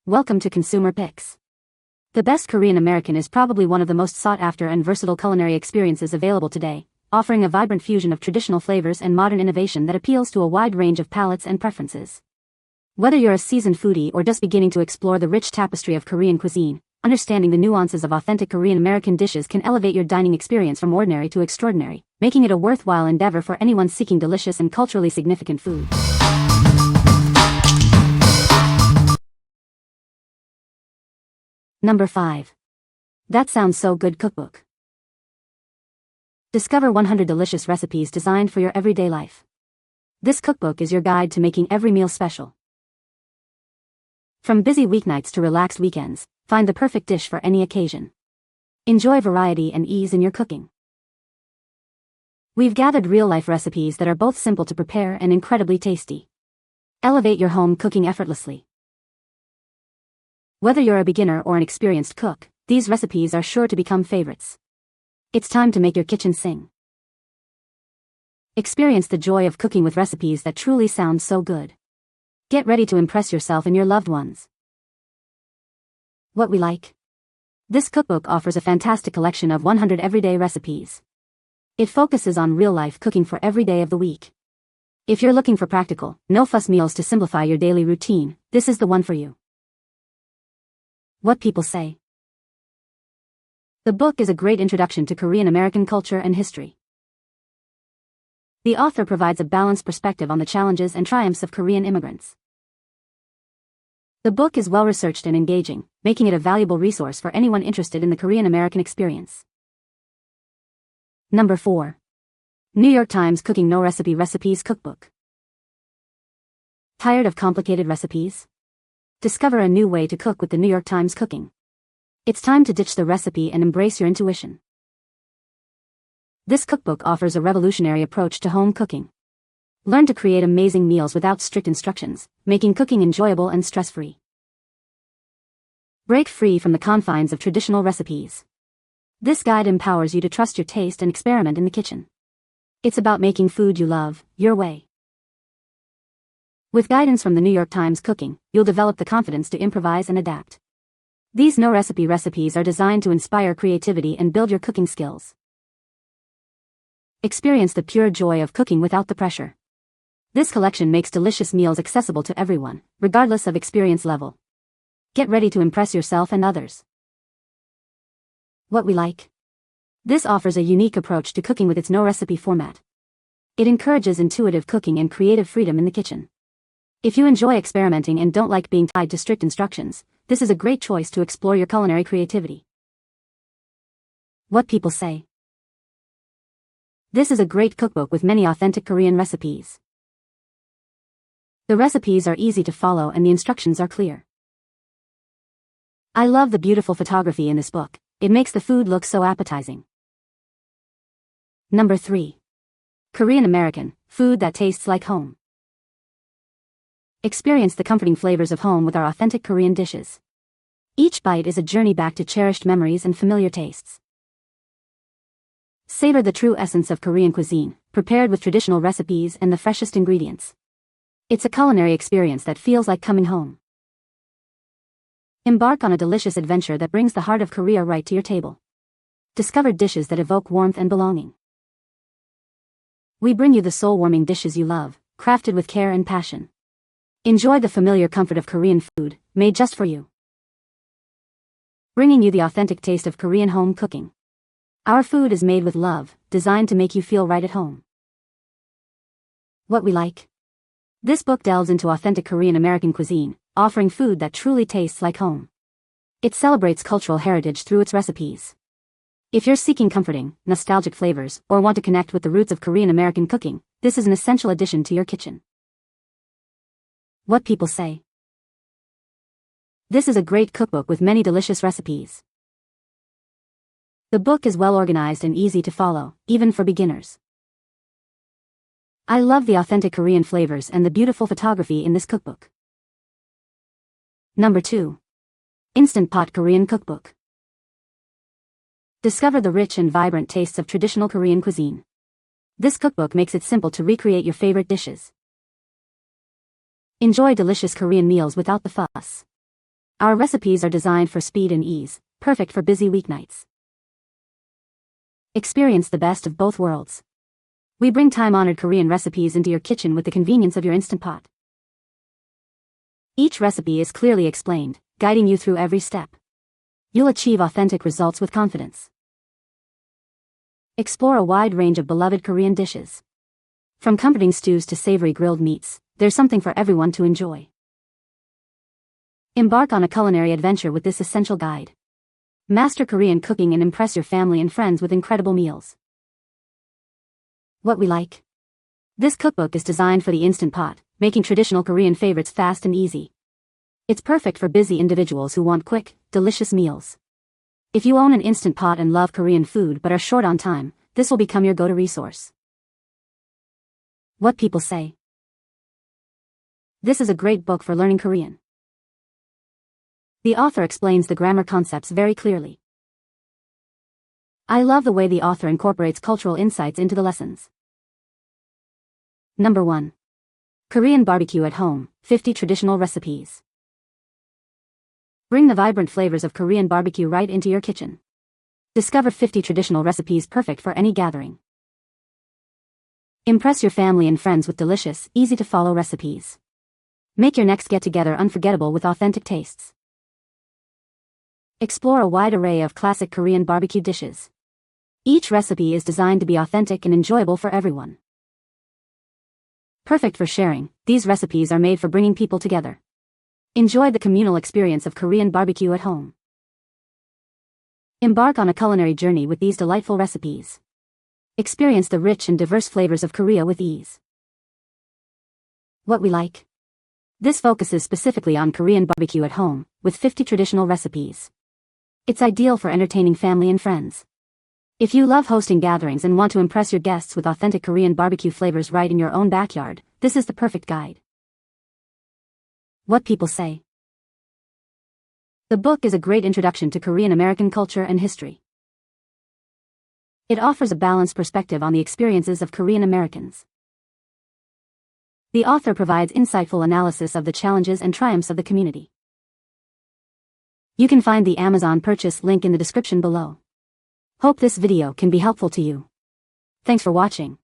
Welcome to Consumer Picks. The best Korean American is probably one of the most sought-after and versatile culinary experiences available today, offering a vibrant fusion of traditional flavors and modern innovation that appeals to a wide range of palates and preferences. Whether you're a seasoned foodie or just beginning to explore the rich tapestry of Korean cuisine, understanding the nuances of authentic Korean American dishes can elevate your dining experience from ordinary to extraordinary, making it a worthwhile endeavor for anyone seeking delicious and culturally significant food. Number 5. That Sounds So Good Cookbook. Discover 100 delicious recipes designed for your everyday life. This cookbook is your guide to making every meal special. From busy weeknights to relaxed weekends, find the perfect dish for any occasion. Enjoy variety and ease in your cooking. We've gathered real-life recipes that are both simple to prepare and incredibly tasty. Elevate your home cooking effortlessly. Whether you're a beginner or an experienced cook, these recipes are sure to become favorites. It's time to make your kitchen sing. Experience the joy of cooking with recipes that truly sound so good. Get ready to impress yourself and your loved ones. What we like. This cookbook offers a fantastic collection of 100 everyday recipes. It focuses on real-life cooking for every day of the week. If you're looking for practical, no-fuss meals to simplify your daily routine, this is the one for you. What people say. The book is a great introduction to Korean American culture and history. The author provides a balanced perspective on the challenges and triumphs of Korean immigrants. The book is well-researched and engaging, making it a valuable resource for anyone interested in the Korean American experience. Number 4. New York Times Cooking No Recipe Recipes Cookbook. Tired of complicated recipes? Discover a new way to cook with the New York Times Cooking. It's time to ditch the recipe and embrace your intuition. This cookbook offers a revolutionary approach to home cooking. Learn to create amazing meals without strict instructions, making cooking enjoyable and stress-free. Break free from the confines of traditional recipes. This guide empowers you to trust your taste and experiment in the kitchen. It's about making food you love, your way. With guidance from the New York Times Cooking, you'll develop the confidence to improvise and adapt. These no-recipe recipes are designed to inspire creativity and build your cooking skills. Experience the pure joy of cooking without the pressure. This collection makes delicious meals accessible to everyone, regardless of experience level. Get ready to impress yourself and others. What we like. This offers a unique approach to cooking with its no-recipe format. It encourages intuitive cooking and creative freedom in the kitchen. If you enjoy experimenting and don't like being tied to strict instructions, this is a great choice to explore your culinary creativity. What people say. This is a great cookbook with many authentic Korean recipes. The recipes are easy to follow and the instructions are clear. I love the beautiful photography in this book. It makes the food look so appetizing. Number 3. Korean American, Food That Tastes Like Home. Experience the comforting flavors of home with our authentic Korean dishes. Each bite is a journey back to cherished memories and familiar tastes. Savor the true essence of Korean cuisine, prepared with traditional recipes and the freshest ingredients. It's a culinary experience that feels like coming home. Embark on a delicious adventure that brings the heart of Korea right to your table. Discover dishes that evoke warmth and belonging. We bring you the soul-warming dishes you love, crafted with care and passion. Enjoy the familiar comfort of Korean food, made just for you. Bringing you the authentic taste of Korean home cooking. Our food is made with love, designed to make you feel right at home. What we like. This book delves into authentic Korean American cuisine, offering food that truly tastes like home. It celebrates cultural heritage through its recipes. If you're seeking comforting, nostalgic flavors, or want to connect with the roots of Korean American cooking, this is an essential addition to your kitchen. What people say. This is a great cookbook with many delicious recipes. The book is well organized and easy to follow, even for beginners. I love the authentic Korean flavors and the beautiful photography in this cookbook. Number 2. Instant Pot Korean Cookbook. Discover the rich and vibrant tastes of traditional Korean cuisine. This cookbook makes it simple to recreate your favorite dishes. Enjoy delicious Korean meals without the fuss. Our recipes are designed for speed and ease, perfect for busy weeknights. Experience the best of both worlds. We bring time-honored Korean recipes into your kitchen with the convenience of your Instant Pot. Each recipe is clearly explained, guiding you through every step. You'll achieve authentic results with confidence. Explore a wide range of beloved Korean dishes. From comforting stews to savory grilled meats, there's something for everyone to enjoy. Embark on a culinary adventure with this essential guide. Master Korean cooking and impress your family and friends with incredible meals. What we like. This cookbook is designed for the Instant Pot, making traditional Korean favorites fast and easy. It's perfect for busy individuals who want quick, delicious meals. If you own an Instant Pot and love Korean food but are short on time, this will become your go-to resource. What people say. This is a great book for learning Korean. The author explains the grammar concepts very clearly. I love the way the author incorporates cultural insights into the lessons. Number 1. Korean barbecue at home, 50 traditional recipes. Bring the vibrant flavors of Korean barbecue right into your kitchen. Discover 50 traditional recipes perfect for any gathering. Impress your family and friends with delicious, easy-to-follow recipes. Make your next get-together unforgettable with authentic tastes. Explore a wide array of classic Korean barbecue dishes. Each recipe is designed to be authentic and enjoyable for everyone. Perfect for sharing, these recipes are made for bringing people together. Enjoy the communal experience of Korean barbecue at home. Embark on a culinary journey with these delightful recipes. Experience the rich and diverse flavors of Korea with ease. What we like. This focuses specifically on Korean barbecue at home, with 50 traditional recipes. It's ideal for entertaining family and friends. If you love hosting gatherings and want to impress your guests with authentic Korean barbecue flavors right in your own backyard, this is the perfect guide. What people say. The book is a great introduction to Korean American culture and history. It offers a balanced perspective on the experiences of Korean Americans. The author provides insightful analysis of the challenges and triumphs of the community. You can find the Amazon purchase link in the description below. Hope this video can be helpful to you. Thanks for watching.